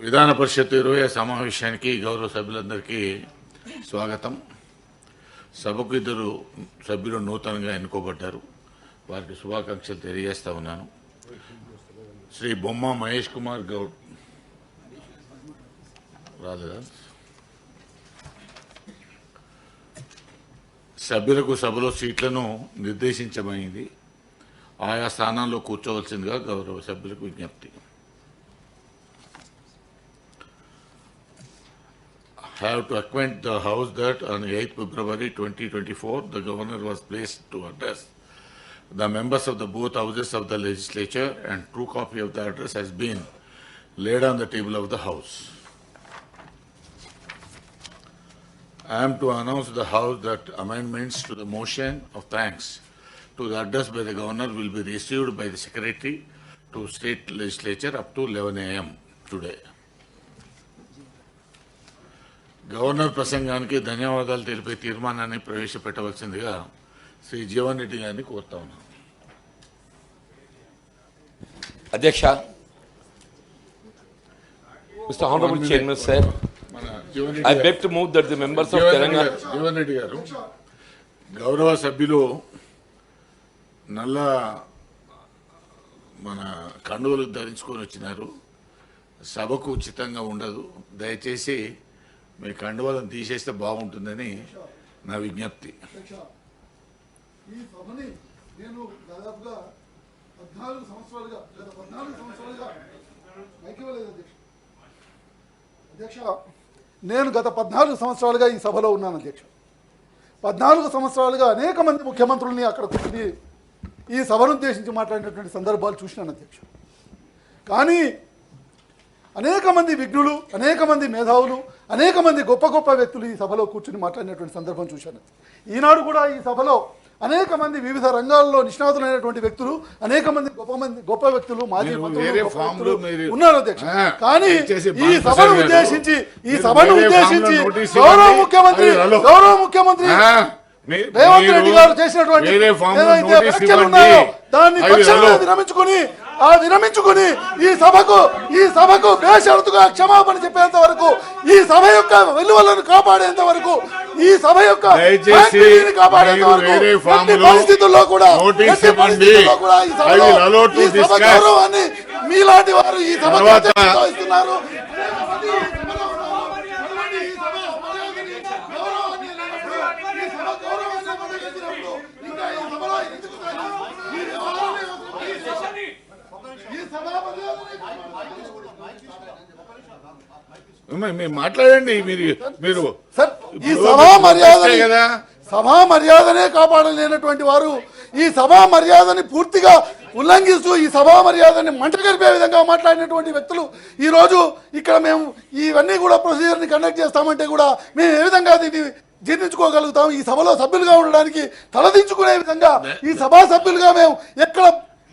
విధాన పరిషత్ 20వ సమావేశానికి గౌరవ సభ్యులందరికీ స్వాగతం. సభకు 2 సభ్యులు నూతనంగా ఎన్నుకోబడ్డారు. వారికి శుభాకాంక్షలు తెలియజేస్తా ఉన్నాను. శ్రీ బొమ్మ మహేష్ కుమార్ గౌడ్ రాలేదా? సభ్యులకు సభలో సీట్లను నిర్దేశించబడింది. ఆయా స్థానాల్లో కూర్చోవలసిందిగా గౌరవ సభ్యులకు విజ్ఞప్తి. Have to acquaint the House that on 8th February 2024, the Governor was placed to address the members of the both houses of the legislature, and true copy of the address has been laid on the table of the House. I am to announce to the House that amendments to the motion of thanks to the address by the Governor will be received by the Secretary to State Legislature up to 11 a.m. today. Governor ప్రసంగానికి ధన్యవాదాలు తెలిపే తీర్మానాన్ని ప్రవేశపెట్టవలసిందిగా శ్రీ జీవన్ రెడ్డి గారిని కోరుతా ఉన్నాను. అధ్యక్ష, Mr. Honorable Chairman, sir, I beg to move that the members of Telangana. Jeevan Reddy గారు, గౌరవ సభ్యులు నల్ల మన కండువలు ధరించుకొని వచ్చినారు. సభకు ఉచితంగా ఉండదు. దయచేసి మీ కండువాలను తీసేస్తే బాగుంటుందని నా విజ్ఞప్తి. ఈ సభని నేను దాదాపుగా 14 సంవత్సరాలుగా అధ్యక్ష, నేను గత 14 సంవత్సరాలుగా ఈ సభలో ఉన్నాను అధ్యక్ష. 14 సంవత్సరాలుగా అనేక మంది ముఖ్యమంత్రుల్ని అక్కడ కూర్చుని ఈ సభను ఉద్దేశించి మాట్లాడినటువంటి సందర్భాలు చూసినాను అధ్యక్ష. కానీ అనేక మంది విఘ్నులు, అనేక మంది మేధావులు, అనేక మంది గొప్ప గొప్ప వ్యక్తులు ఈ సభలో కూర్చుని మాట్లాడినటువంటి సందర్భం చూశాను. ఈనాడు కూడా ఈ సభలో అనేక మంది వివిధ రంగాల్లో నిష్ణాతులైనటువంటి వ్యక్తులు, అనేక మంది గొప్ప వ్యక్తులు, మాజీ మంత్రులు ఉన్నారు అధ్యక్ష. కానీ ఈ సభను ఉద్దేశించి గౌరవ ముఖ్యమంత్రి రేవంత్ రెడ్డి గారు చేసినటువంటి ఏదైతే వ్యాఖ్యలు ఉన్నాయో దాన్ని తక్షణమే విరమించుకుని ఈ సభకు బేషరతుగా క్షమాపణ చెప్పేంత వరకు, ఈ సభ యొక్క విలువలను కాపాడేంత వరకు, ఈ సభ యొక్క కాపాడేంత వరకు పరిస్థితుల్లో కూడా ఈ సభ గౌరవాన్ని మీలాంటి వారు ఈ సభ ఇస్తున్నారు. మాట్లాడండి మీరు ఈ సభా మర్యాదనే కాపాడలేనటువంటి వారు ఈ సభా మర్యాదని పూర్తిగా ఉల్లంఘిస్తూ ఈ సభా మర్యాదని మంటగలిపే విధంగా మాట్లాడినటువంటి వ్యక్తులు ఈరోజు ఇక్కడ మేము ఇవన్నీ కూడా ప్రొసీజర్ని కండక్ట్ చేస్తామంటే కూడా మేము ఏ విధంగా దీన్ని జీర్ణించుకోగలుగుతాం? ఈ సభలో సభ్యులుగా ఉండడానికి తలదించుకునే విధంగా ఈ సభా సభ్యులుగా మేము ఎక్కడ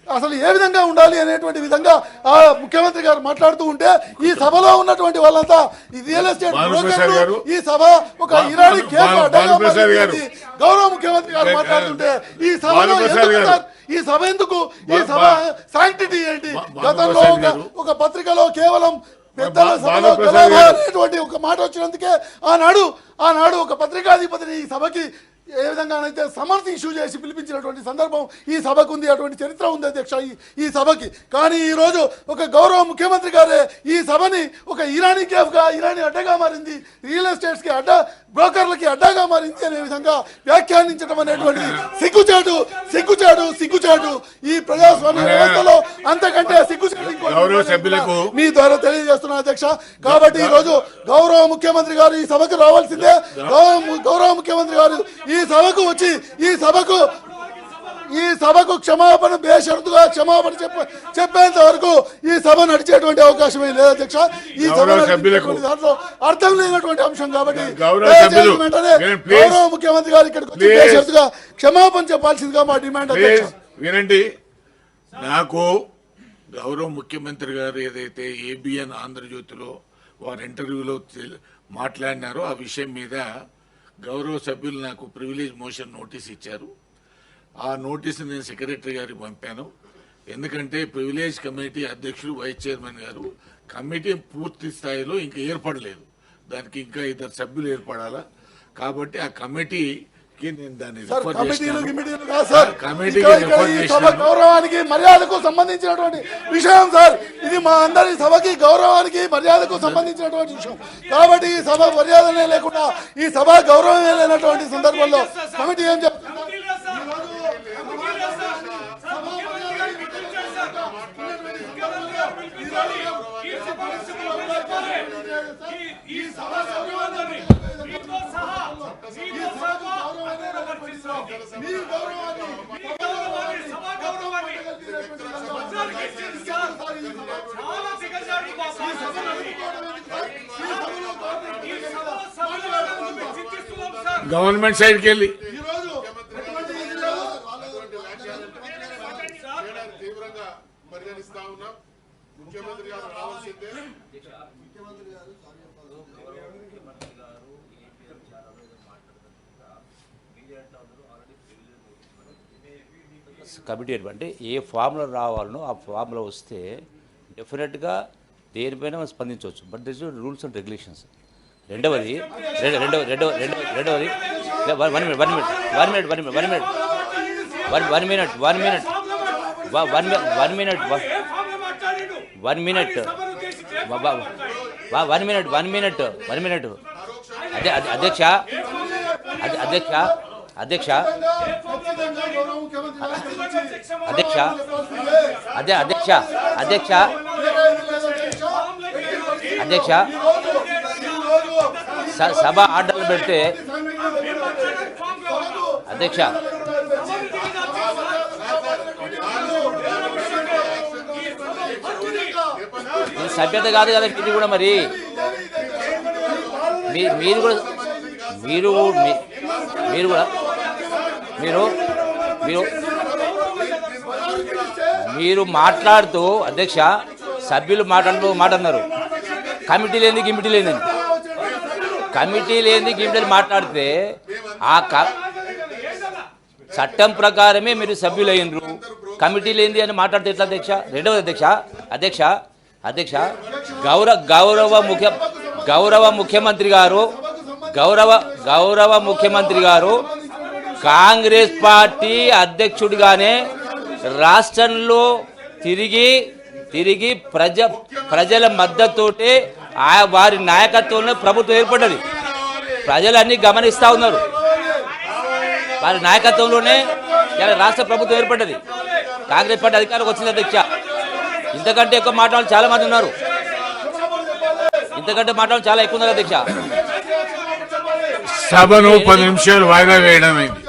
అసలు ఏ విధంగా ఉండాలి అనేటువంటి విధంగా ఆ ముఖ్యమంత్రి గారు మాట్లాడుతూ ఉంటే ఈ సభలో ఉన్నటువంటి వాళ్ళంతా ఈ రియల్ ఎస్టేట్ బ్రోకర్లు, ఈ సభ ఒక ఇరానీ గౌరవ ముఖ్యమంత్రి గారు మాట్లాడుతుంటే ఈ సభలో ఈ సభ ఎందుకు, ఈ సభ శాంక్టిటీ ఏంటి? గతంలో ఒక పత్రికలో కేవలం పెద్దల సభలో అనేటువంటి ఒక మాట వచ్చినందుకే ఆనాడు ఒక పత్రికాధిపతిని ఈ సభకి ఏ విధంగానైతే సమర్థ ఇష్యూ చేసి పిలిపించినటువంటి సందర్భం ఈ సభకు ఉంది. అటువంటి చరిత్ర ఉంది అధ్యక్ష ఈ సభకి. కానీ ఈరోజు ఒక గౌరవ ముఖ్యమంత్రి గారే ఈ సభని ఒక ఇరానీ కేఫ్గా, ఇరానీ అడ్డగా మారింది, రియల్ ఎస్టేట్స్కి బ్రోకర్లకి అడ్డాగా మారింది అనే విధంగా వ్యాఖ్యానించడం అనేటువంటి సిగ్గుచాటు ఈ ప్రజాస్వామ్య వ్యవస్థలో అంతకంటే సిగ్గుచాటు మీ ద్వారా తెలియజేస్తున్నా అధ్యక్ష. కాబట్టి ఈరోజు గౌరవ ముఖ్యమంత్రి గారు ఈ సభకు రావాల్సిందే. గౌరవ ముఖ్యమంత్రి గారు ఈ సభకు వచ్చి ఈ సభకు క్షమాపణ బేషరతుగా క్షమాపణ చెప్పేంత వరకు ఈ సభ నడిచేటువంటి అవకాశమే లేదు అధ్యక్ష. ఈ సభ దాంట్లో అర్థం లేనటువంటి అంశం కాబట్టి వెంటనే గౌరవ ముఖ్యమంత్రి గారు ఇక్కడికి వచ్చి బేషరతుగా క్షమాపణ చెప్పాల్సిందిగా మా డిమాండ్. వినండి, నాకు గౌరవ ముఖ్యమంత్రి గారు ఏదైతే ఏబిఎన్ ఆంధ్రజ్యోతిలో వారి ఇంటర్వ్యూలో మాట్లాడినారో ఆ విషయం మీద గౌరవ సభ్యులు నాకు ప్రివిలేజ్ మోషన్ నోటీస్ ఇచ్చారు. ఆ నోటీసు నేను సెక్రటరీ గారికి పంపాను. ఎందుకంటే ప్రివిలేజ్ కమిటీ అధ్యక్షుడు వైస్ చైర్మన్ గారు కమిటీ పూర్తి స్థాయిలో ఇంకా ఏర్పడలేదు, దానికి ఇంకా ఇద్దరు సభ్యులు ఏర్పడాలా. కాబట్టి ఆ కమిటీకి నేను దాన్ని సార్, రిఫర్ కమిటీలు చేసినాను. గిమిటీలు కాదు సార్. కమిటీకి ఇక్కడ రిఫర్ ఈ సభ చేసినాను. గౌరవానికి మర్యాదకు సంబంధించినటువంటి విషయం సార్. ఇది మా అందరి సభకి గౌరవానికి మర్యాదకు సంబంధించినటువంటి విషయం. కాబట్టి ఈ సభ మర్యాదనే లేకుండా ఈ సభ గౌరవమే లేనటువంటి సందర్భంలో కమిటీ ఏం చెప్తుంది? గవర్నమెంట్ సైడ్కి వెళ్ళి తీవ్రంగా పరిగణిస్తా ఉన్నాం. ముఖ్యమంత్రి గారు రావాల్సిందే. కమిటీ అంటే ఏ ఫామ్లో రావాలనో ఆ ఫామ్లో వస్తే డెఫినెట్గా దేనిపైన మనం స్పందించవచ్చు. But this rules and regulations. రెండవది అధ్యక్ష సభ ఆర్డర్లు పెడితే అధ్యక్ష ఇది సభ్యత కాదు కదా. ఇది కూడా మరి మీరు కూడా మీరు మాట్లాడుతూ అధ్యక్ష సభ్యులు మాట్లాడుతున్నారు కమిటీ లేని గిమిటీ లేదని. కమిటీ లేని గిమిటీలు మాట్లాడితే ఆ చట్టం ప్రకారమే మీరు సభ్యులు అయినరు. కమిటీ లేనిది అని మాట్లాడితే ఎట్లా అధ్యక్ష? రెండవది అధ్యక్ష గౌరవ ముఖ్యమంత్రి గారు కాంగ్రెస్ పార్టీ అధ్యక్షుడిగానే రాష్ట్రంలో తిరిగి ప్రజల మద్దతుతోటి వారి నాయకత్వంలో ప్రభుత్వం ఏర్పడ్డది. ప్రజలన్నీ గమనిస్తూ ఉన్నారు. వారి నాయకత్వంలోనే రాష్ట్ర ప్రభుత్వం ఏర్పడ్డది. కాంగ్రెస్ పార్టీ అధికారంలోకి వచ్చింది అధ్యక్ష. ఇంతకంటే ఎక్కువ మాట్లాడాలి చాలా మంది ఉన్నారు. ఇంతకంటే మాట్లాడాలి చాలా ఎక్కువ ఉన్నారు అధ్యక్ష. సభను 10 నిమిషాలు వాయిదా వేయడం అయింది.